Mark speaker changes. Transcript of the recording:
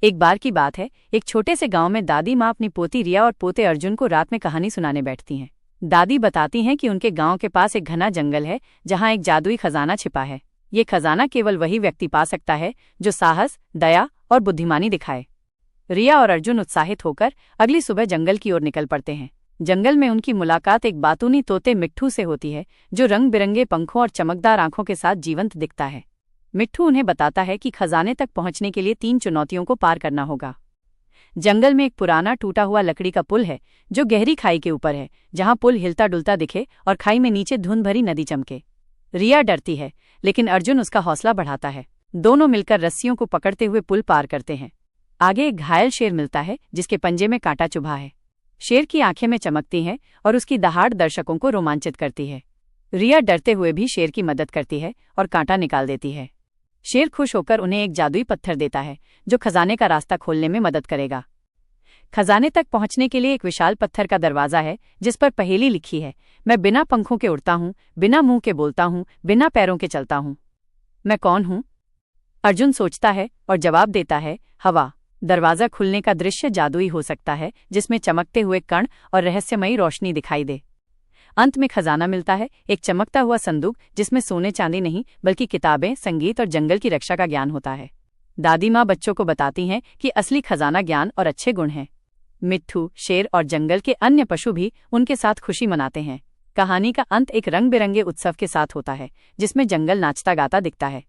Speaker 1: एक बार की बात है, एक छोटे से गांव में दादी माँ अपनी पोती रिया और पोते अर्जुन को रात में कहानी सुनाने बैठती हैं। दादी बताती हैं कि उनके गांव के पास एक घना जंगल है जहां एक जादुई खजाना छिपा है। ये खजाना केवल वही व्यक्ति पा सकता है जो साहस, दया और बुद्धिमानी दिखाए। रिया और अर्जुन उत्साहित होकर अगली सुबह जंगल की ओर निकल पड़ते हैं। जंगल में उनकी मुलाकात एक बातूनी तोते मिट्ठू से होती है, जो रंग बिरंगे पंखों और चमकदार आंखों के साथ जीवंत दिखता है। मिट्ठू उन्हें बताता है कि खजाने तक पहुंचने के लिए 3 चुनौतियों को पार करना होगा। जंगल में एक पुराना टूटा हुआ लकड़ी का पुल है जो गहरी खाई के ऊपर है, जहां पुल हिलता डुलता दिखे और खाई में नीचे धुंध भरी नदी चमके। रिया डरती है, लेकिन अर्जुन उसका हौसला बढ़ाता है। दोनों मिलकर रस्सियों को पकड़ते हुए पुल पार करते हैं। आगे एक घायल शेर मिलता है जिसके पंजे में कांटा चुभा है। शेर की आंखें में चमकती हैं और उसकी दहाड़ दर्शकों को रोमांचित करती है। रिया डरते हुए भी शेर की मदद करती है और कांटा निकाल देती है। शेर खुश होकर उन्हें एक जादुई पत्थर देता है जो खजाने का रास्ता खोलने में मदद करेगा। खजाने तक पहुंचने के लिए एक विशाल पत्थर का दरवाजा है जिस पर पहेली लिखी है, मैं बिना पंखों के उड़ता हूँ, बिना मुंह के बोलता हूँ, बिना पैरों के चलता हूँ। मैं कौन हूँ? अर्जुन सोचता है और जवाब देता है, हवा। दरवाजा खुलने का दृश्य जादुई हो सकता है, जिसमें चमकते हुए कण और रहस्यमयी रोशनी दिखाई दे। अंत में खजाना मिलता है, एक चमकता हुआ संदूक जिसमें सोने चांदी नहीं बल्कि किताबें, संगीत और जंगल की रक्षा का ज्ञान होता है। दादी माँ बच्चों को बताती हैं कि असली खजाना ज्ञान और अच्छे गुण हैं। मिट्ठू, शेर और जंगल के अन्य पशु भी उनके साथ खुशी मनाते हैं। कहानी का अंत एक रंग बिरंगे उत्सव के साथ होता है जिसमें जंगल नाचता गाता दिखता है।